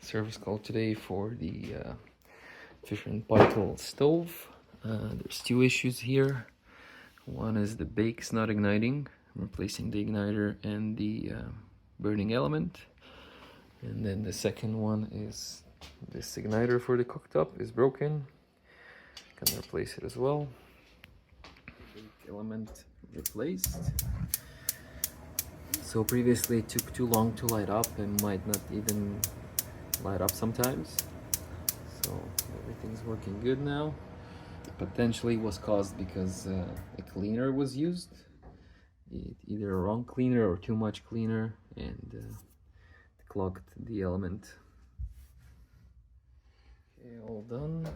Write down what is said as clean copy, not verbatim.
Service call today for the Fisher Paykel stove. There's two issues here. One is the bake's not igniting. I'm replacing the igniter and the burning element. And then the second one is this igniter for the cooktop is broken. Can replace it as well. Bake element replaced. So previously it took too long to light up and might not even light up sometimes. So everything's working good now. Potentially was caused because a cleaner was used. Either a wrong cleaner or too much cleaner, and clogged the element. Okay, all done.